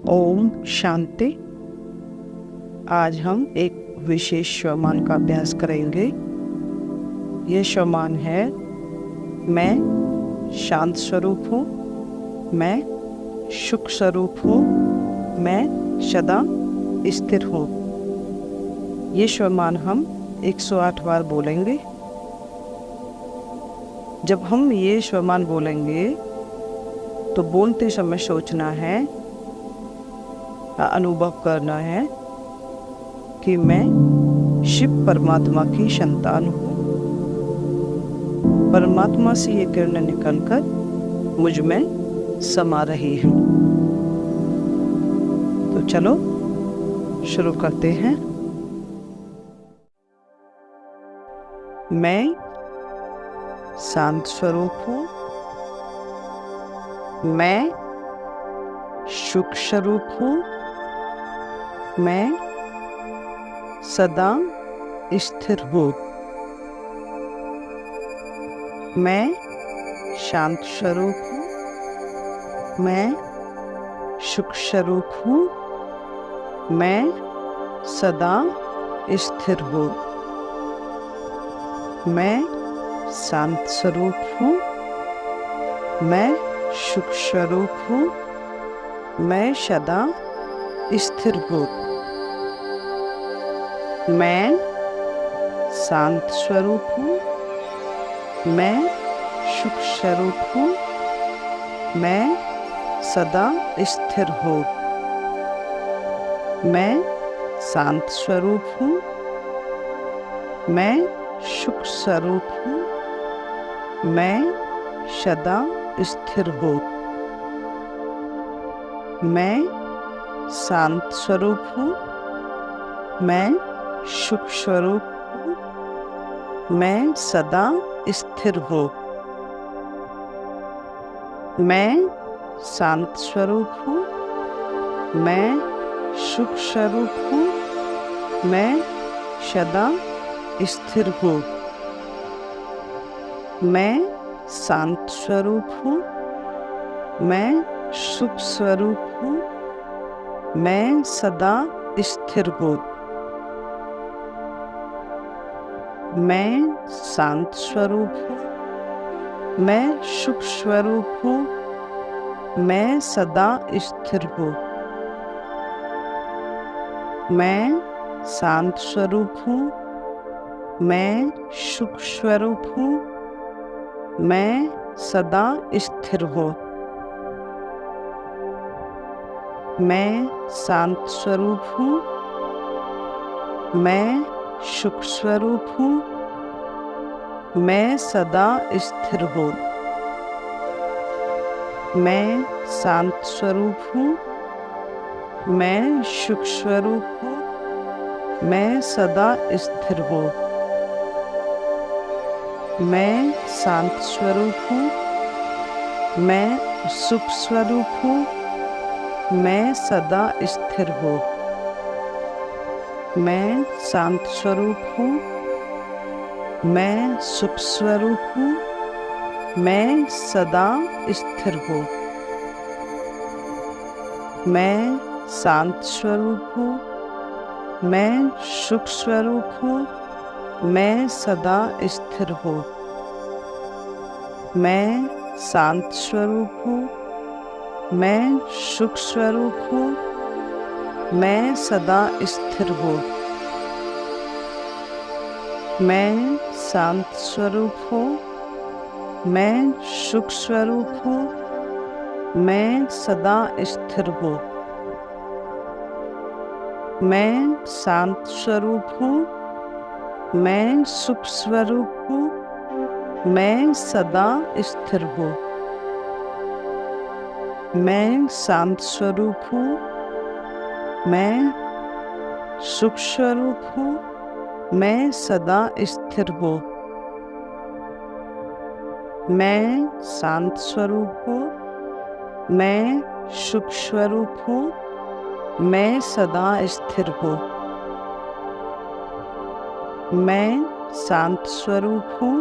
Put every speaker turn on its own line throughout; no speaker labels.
ओम शांति। आज हम एक विशेष श्वमान का अभ्यास करेंगे। यह श्वमान है, मैं शांत स्वरूप हूँ, मैं सुख स्वरूप हूँ, मैं सदा स्थिर हूँ। ये श्वमान हम 108 बार बोलेंगे। जब हम ये श्वमान बोलेंगे तो बोलते समय सोचना है, अनुभव करना है कि मैं शिव परमात्मा की संतान हूँ। परमात्मा से ये किरण निकलकर मुझ में समा रही है। तो चलो शुरू करते हैं। मैं शांत स्वरूप हूँ, मैं सुख स्वरूप हूँ, मैं सदा स्थिर हूँ। मैं शांत स्वरूप हूँ, मैं सुख स्वरूप हूँ, मैं सदा स्थिर हूँ। मैं शांत स्वरूप हूँ, मैं सुख स्वरूप हूँ, मैं सदा स्थिर हूँ। मैं शांत स्वरूप हूँ, मैं सुख स्वरूप हूँ, मैं सदा स्थिर हूँ। मैं शांत स्वरूप हूँ, मैं सुख स्वरूप हूँ, मैं सदा स्थिर हूँ। मैं शांत स्वरूप हूँ, मैं सुख स्वरूप हूँ, मैं सदा स्थिर हूँ। मैं शांत स्वरूप हूँ, मैं सुख स्वरूप हूँ, मैं सदा स्थिर हूँ। मैं शांत स्वरूप हूँ, मैं सुख स्वरूप हूँ, मैं सदा स्थिर हूँ। मैं शांत स्वरूप हूँ, मैं सुख स्वरूप हूँ, मैं सदा स्थिर हूँ। मैं शांत स्वरूप हूँ, मैं सुख स्वरूप हूँ, मैं सदा स्थिर हूँ। मैं शांत स्वरूप हूँ, मैं सुख स्वरूप हूँ, मैं सदा स्थिर हूँ। मैं शांत स्वरूप हूँ, मैं सुख स्वरूप हूँ, मैं सदा स्थिर हूँ। मैं शांत स्वरूप हूँ, मैं सुख स्वरूप हूँ, मैं सदा स्थिर हूँ। मैं शांत स्वरूप हूँ, मैं सुख स्वरूप हूँ, मैं सदा स्थिर हूँ। मैं शांत स्वरूप हूँ, मैं सुख स्वरूप हूँ, मैं सदा स्थिर हूँ। मैं शांत स्वरूप हूँ, मैं सुख स्वरूप हूँ, मैं सदा स्थिर हूँ। मैं शांत स्वरूप हूँ, मैं सुख स्वरूप हूँ, मैं सदा स्थिर हूँ। मैं शांत स्वरूप हूँ, मैं सुख स्वरूप हूँ, मैं सदा स्थिर हूँ। मैं शांत स्वरूप हूँ, मैं सुख स्वरूप हूँ, मैं सदा स्थिर हूँ। मैं शांत स्वरूप हूँ, मैं सुख स्वरूप हूँ, मैं सदा स्थिर हूँ। मैं शांत स्वरूप हूँ,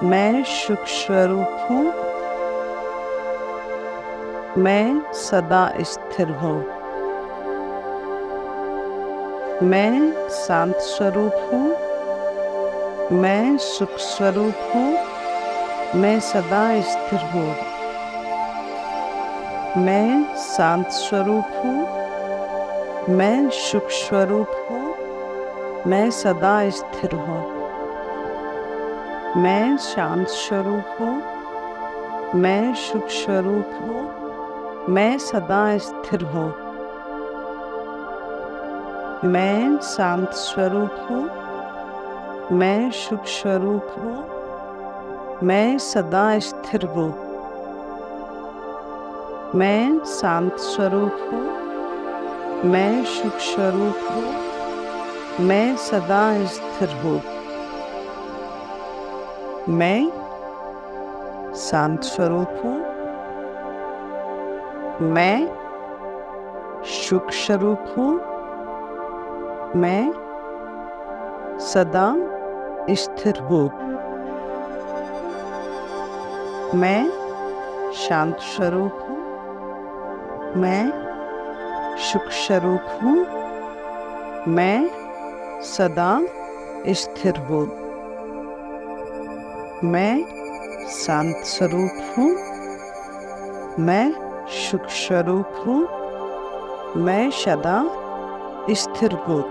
मैं सुख स्वरूप हूँ, मैं सदा स्थिर हूँ। मैं शांत स्वरूप हूँ। मैं सुख स्वरूप हूँ। मैं सदा स्थिर हूँ। मैं शांत स्वरूप हूँ। मैं सुख स्वरूप हूँ। मैं सदा स्थिर हूँ। मैं शांत स्वरूप हूँ। मैं सुख स्वरूप हूँ। मैं सदा स्थिर हूँ। मैं शांत स्वरूप हूँ। मैं सुख स्वरूप हूँ। मैं सदा स्थिर हूँ। मैं शांत स्वरूप हूँ। मैं सुख स्वरूप हूँ। मैं सदा स्थिर हूँ। मैं शांत स्वरूप हूँ। मैं सुख स्वरूप हूँ। मैं सदा स्थिर हूँ। मैं शांत स्वरूप हूँ। मैं सुख स्वरूप हूँ। मैं सदा स्थिर हूँ। मैं शांत स्वरूप हूँ। मैं सुख स्वरूप हूँ। मैं सदा स्थिर हूँ।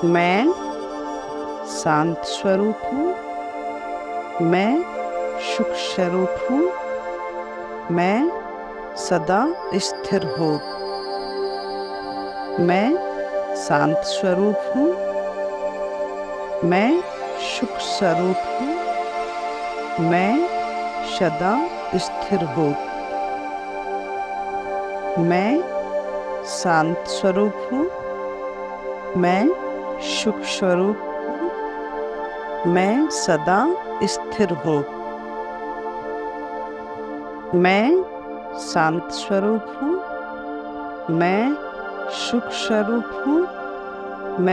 मैं शांत स्वरूप हूँ। मैं सुख स्वरूप हूँ। मैं सदा स्थिर हूँ। मैं शांत स्वरूप हूँ। मैं सुख स्वरूप हूँ। मैं सदा स्थिर हूँ। मैं शांत स्वरूप हूँ। मैं सुख स्वरूप हूँ।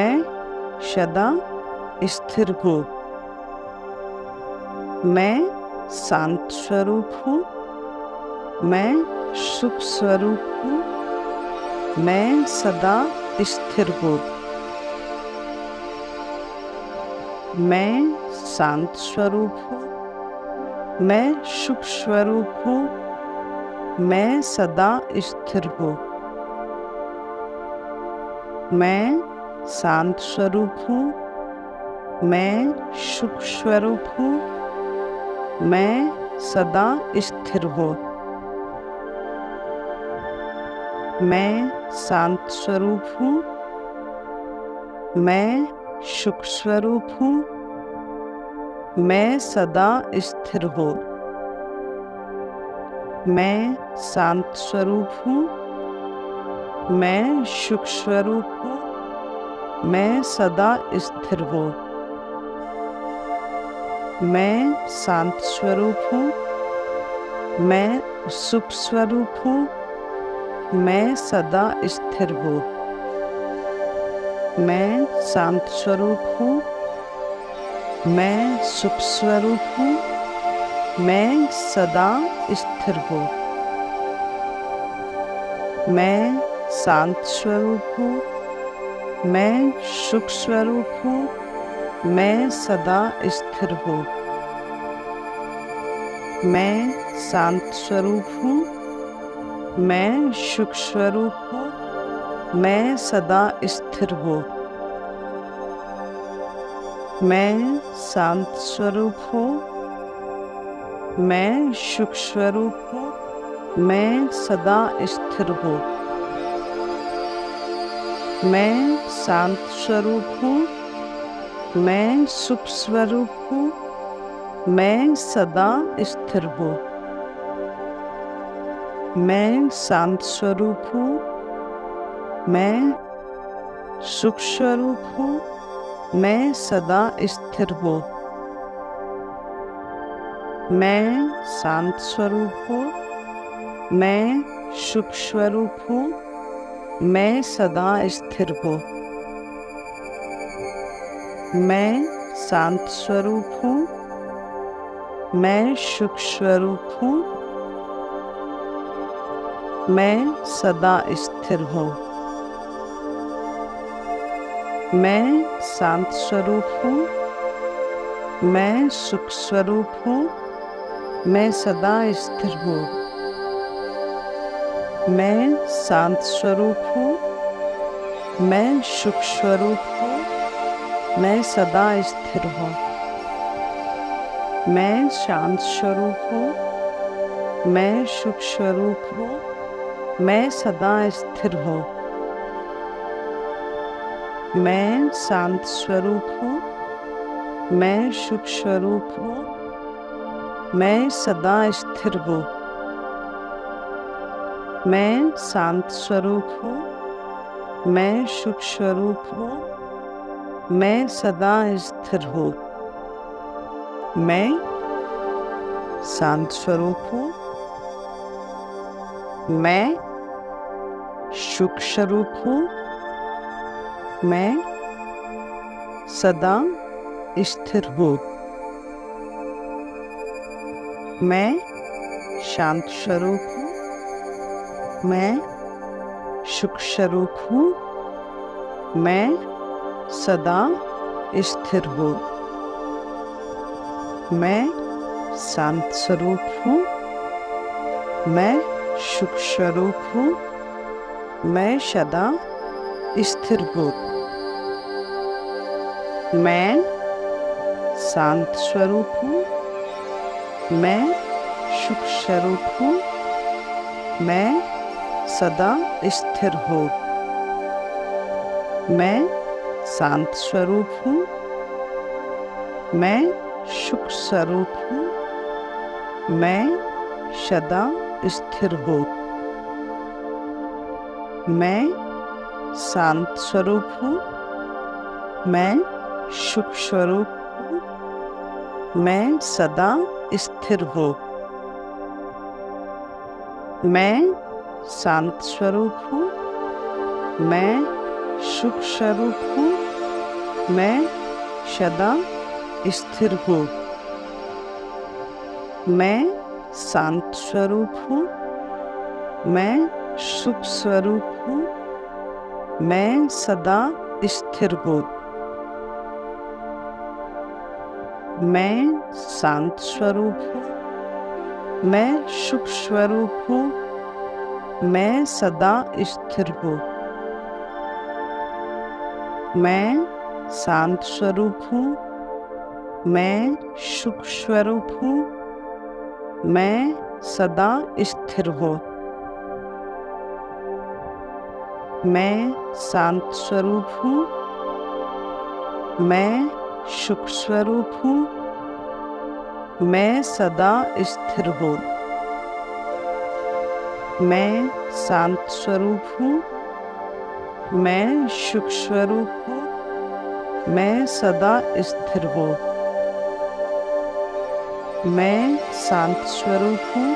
मैं सदा स्थिर हूँ। मैं शांत स्वरूप हूँ। मैं सुख स्वरूप हूँ। मैं सदा स्थिर हूँ। मैं शांत स्वरूप हूँ। मैं सुख स्वरूप हूँ। मैं सदा स्थिर हूँ। मैं शांत स्वरूप हूँ। मैं सुख स्वरूप हूँ। मैं सदा स्थिर हूँ। मैं शांत स्वरूप हूँ। मैं सुख स्वरूप हूँ। मैं सदा स्थिर हूँ। मैं शांत स्वरूप हूँ। मैं सुख स्वरूप हूँ। मैं सदा स्थिर हूँ। मैं शांत स्वरूप हूँ। मैं सुख स्वरूप हूँ। मैं सदा स्थिर हूँ। मैं शांत स्वरूप हूँ। मैं सुख स्वरूप हूँ। मैं सदा स्थिर हूँ। मैं शांत स्वरूप हूँ। मैं सुख स्वरूप हूँ। मैं सदा स्थिर हूँ। मैं शांत स्वरूप हूँ। मैं सुख स्वरूप हूँ। मैं सदा स्थिर हूँ। मैं शांत स्वरूप हूँ। मैं सुख स्वरूप हूँ। मैं सदा स्थिर हूँ। मैं शांत स्वरूप हूँ। मैं सुख स्वरूप हूँ। मैं सदा स्थिर हूँ। मैं शांत स्वरूप हूँ। मैं सुख स्वरूप हूँ। मैं सदा स्थिर हूँ। मैं शांत स्वरूप हूँ। मैं सुख स्वरूप हूँ। मैं सदा स्थिर हूँ। मैं शांत स्वरूप हूँ। मैं सुख स्वरूप हूँ। मैं सदा स्थिर हूँ। मैं शांत स्वरूप हूँ। मैं सुख स्वरूप हूँ। मैं सदा स्थिर हूँ। मैं शांत स्वरूप हूँ। मैं सुख स्वरूप हूँ। मैं सदा स्थिर हूँ। मैं शांत स्वरूप हूँ। मैं सुख स्वरूप हूँ। मैं सदा स्थिर हूँ। मैं शांत स्वरूप हूँ। मैं सुख स्वरूप हूँ। मैं सदा स्थिर हूँ। मैं शांत स्वरूप हूँ। मैं सुख स्वरूप हूँ। मैं सदा स्थिर हूँ। मैं शांत स्वरूप हूँ। मैं सुख स्वरूप हूँ। मैं सदा स्थिर हूँ। मैं शांत स्वरूप हूँ। मैं सुख स्वरूप हूँ। मैं सदा स्थिर हूँ। मैं शांत स्वरूप हूँ। मैं सुख स्वरूप हूँ। मैं सदा स्थिर हूँ। मैं शांत स्वरूप हूँ। मैं सुख स्वरूप हूँ। मैं सदा स्थिर हूँ। मैं शांत स्वरूप हूँ। मैं सुख स्वरूप हूँ। मैं सदा स्थिर हूँ। मैं शांत स्वरूप हूँ। मैं सुख स्वरूप हूँ। मैं सदा स्थिर हूँ। मैं शांत स्वरूप हूँ। मैं सुख स्वरूप हूँ। मैं सदा स्थिर हूँ। मैं शांत स्वरूप हूँ। मैं सुख स्वरूप हूँ। मैं सदा स्थिर हूँ। मैं शांत स्वरूप हूँ। मैं सुख स्वरूप हूँ। मैं सदा स्थिर हूँ। मैं शांत स्वरूप हूँ। मैं सुख स्वरूप हूँ। मैं सदा स्थिर हूँ। मैं शांत स्वरूप हूँ। मैं सुख स्वरूप हूँ। मैं सदा स्थिर हूँ। मैं शांत स्वरूप हूँ। मैं सुख स्वरूप हूँ। मैं सदा स्थिर हूँ। मैं शांत स्वरूप हूँ। मैं सुख स्वरूप हूँ। मैं सदा स्थिर हूँ। मैं शांत स्वरूप हूँ।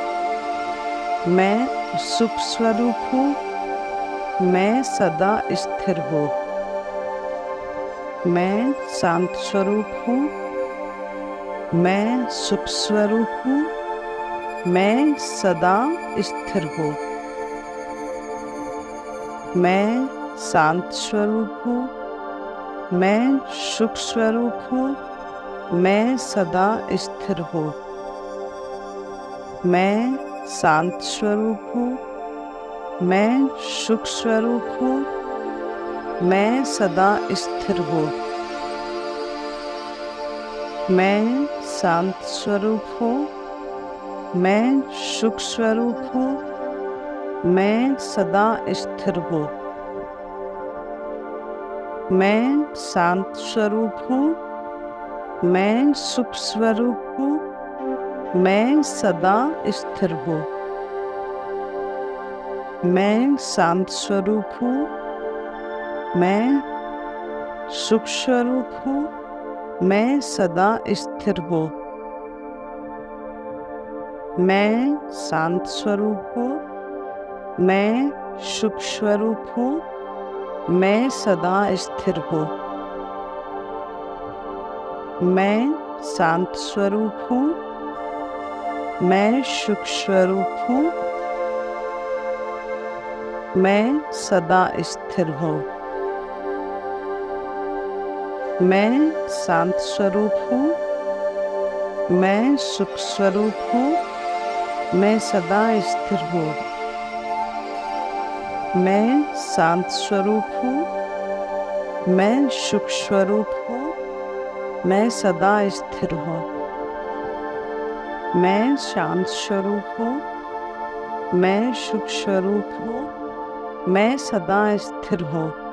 मैं सुख स्वरूप हूँ। मैं सदा स्थिर हूँ। मैं शांत स्वरूप हूँ। मैं सुख स्वरूप हूँ। मैं सदा स्थिर हूँ। मैं शांत स्वरूप हूँ। मैं सुख स्वरूप हूँ। मैं सदा स्थिर हूँ। मैं शांत स्वरूप हूँ। मैं सुख स्वरूप हूँ। मैं सदा स्थिर हूँ। मैं शांत स्वरूप हूँ। मैं सुख स्वरूप हूँ। मैं सदा स्थिर हूँ। मैं शांत स्वरूप हूँ। मैं सुख स्वरूप हूँ। मैं सदा स्थिर हूँ। मैं शांत स्वरूप हूँ। मैं सुख स्वरूप हूँ। मैं सदा स्थिर हूँ। मैं शांत स्वरूप हूँ। मैं सुख स्वरूप हूँ। मैं सदा स्थिर हूँ। मैं शांत स्वरूप हूँ। मैं सुख स्वरूप हूँ। मैं सदा स्थिर हूँ। मैं शांत स्वरूप हूँ। मैं सुख स्वरूप हूँ। मैं सदा स्थिर हूँ। मैं शांत स्वरूप हूँ। मैं सुख स्वरूप हूँ। मैं सदा स्थिर हूँ। मैं शांत स्वरूप हूँ। मैं सुख स्वरूप हूँ। मैं सदा स्थिर हूँ।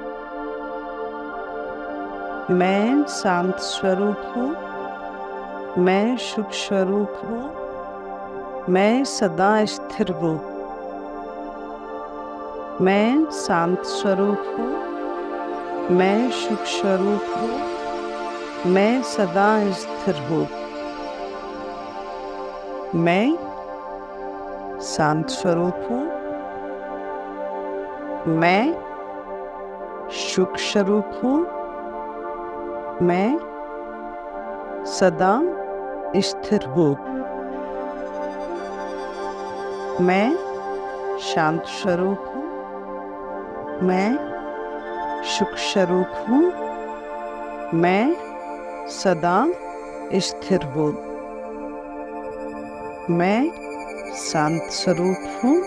मैं शांत स्वरूप हूँ। मैं सुख स्वरूप हूँ। मैं सदा स्थिर हूँ। मैं शांत स्वरूप हूँ। मैं सुख स्वरूप हूँ। मैं सदा स्थिर हूँ। मैं शांत स्वरूप हूँ। मैं सुख स्वरूप हूँ। मैं सदा स्थिर हूँ। मैं शांत स्वरूप हूँ। मैं सुख स्वरूप हूँ। मैं सदा स्थिर हूँ। मैं शांत स्वरूप हूँ।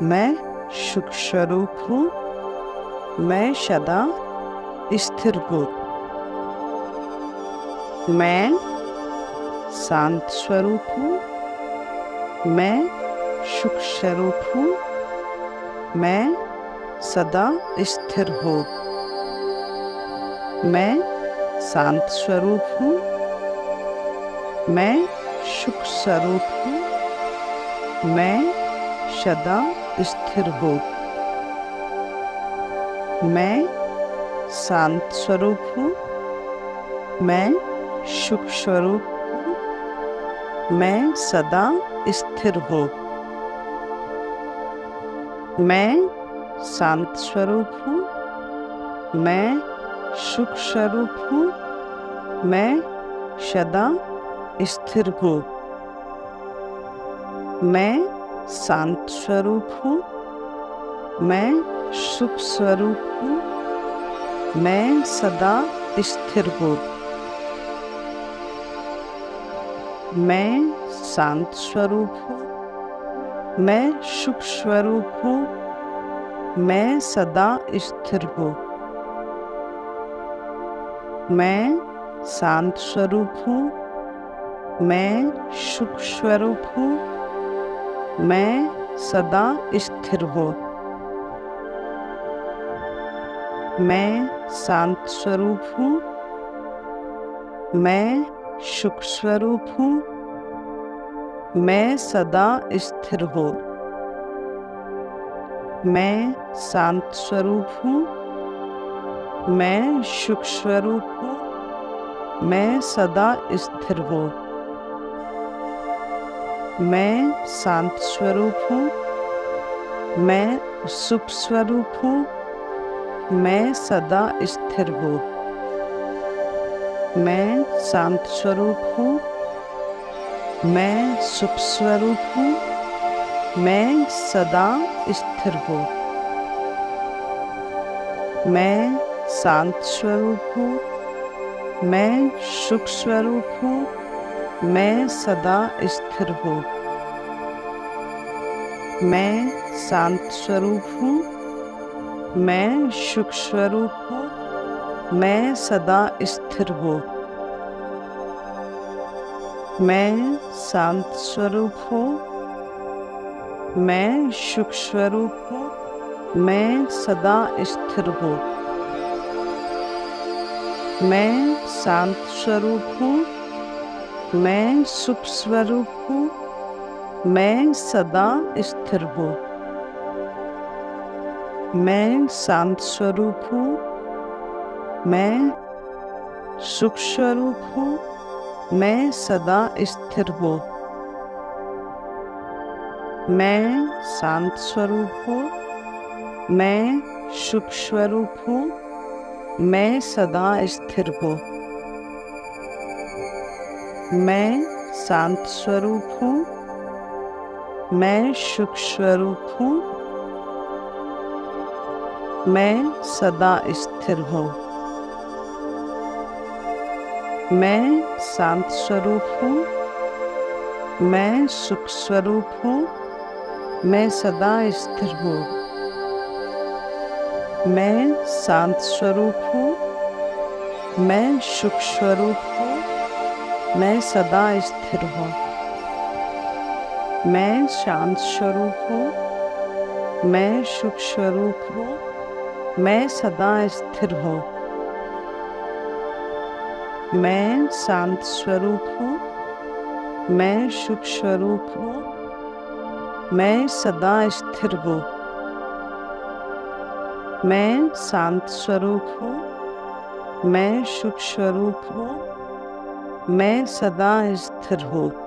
मैं सुख स्वरूप हूँ। मैं सदा स्थिर हूँ। मैं शांत स्वरूप हूँ। मैं सुख स्वरूप हूँ। मैं सदा स्थिर हूँ। मैं शांत स्वरूप हूँ। मैं सुख स्वरूप हूँ। मैं सदा स्थिर हूँ। मैं शांत स्वरूप हूँ। मैं सुख स्वरूप हूँ। मैं सदा स्थिर हूँ। मैं शांत स्वरूप हूँ। मैं सुख स्वरूप हूँ। मैं सदा स्थिर हूँ। मैं शांत स्वरूप हूँ। मैं सुख स्वरूप हूँ। मैं सदा स्थिर हूँ। मैं शांत स्वरूप हूँ। मैं सुख स्वरूप हूँ। मैं सदा स्थिर हूँ। मैं शांत स्वरूप हूँ। मैं सुख स्वरूप हूँ। मैं सदा स्थिर हूँ। मैं शांत स्वरूप हूँ। मैं सुख स्वरूप हूँ। मैं सदा स्थिर हूँ। मैं शांत स्वरूप हूँ। मैं सुख स्वरूप हूँ। मैं सदा स्थिर हूँ। मैं शांत स्वरूप हूँ। मैं सुख स्वरूप हूँ। मैं सदा स्थिर हूँ। मैं शांत स्वरूप हूँ। मैं सुख स्वरूप हूँ। मैं सदा स्थिर हूँ। मैं शांत स्वरूप हूँ। मैं सुख स्वरूप हूँ। मैं सदा स्थिर हूँ। मैं शांत स्वरूप हूँ। मैं सुख स्वरूप हूँ। मैं सदा स्थिर हूँ। मैं शांत स्वरूप हूँ। मैं सुख स्वरूप हूँ। मैं सदा स्थिर हूँ। मैं शांत स्वरूप हूँ। मैं सुख स्वरूप हूँ। मैं सदा स्थिर हूँ। मैं शांत स्वरूप हूँ। मैं सुख स्वरूप हूँ। मैं सदा स्थिर हूँ। मैं शांत स्वरूप हूँ। मैं सुख स्वरूप हूँ। मैं सदा स्थिर हूँ। मैं शांत स्वरूप हूँ। मैं सुख स्वरूप हूँ। मैं सदा स्थिर हूँ। मैं शांत स्वरूप हूँ। मैं सुख स्वरूप हूँ। मैं सदा स्थिर हूँ। मैं शांत स्वरूप हूँ। मैं सुख स्वरूप हूँ। मैं सदा स्थिर हूँ। मैं शांत स्वरूप हूँ। मैं सुख स्वरूप हूँ। मैं सदा स्थिर हूँ। मैं शांत स्वरूप हूँ। मैं सुख स्वरूप हूँ। मैं सदा स्थिर हूँ। मैं शांत स्वरूप हूँ। मैं सुख स्वरूप हूँ। मैं सदा स्थिर हूँ।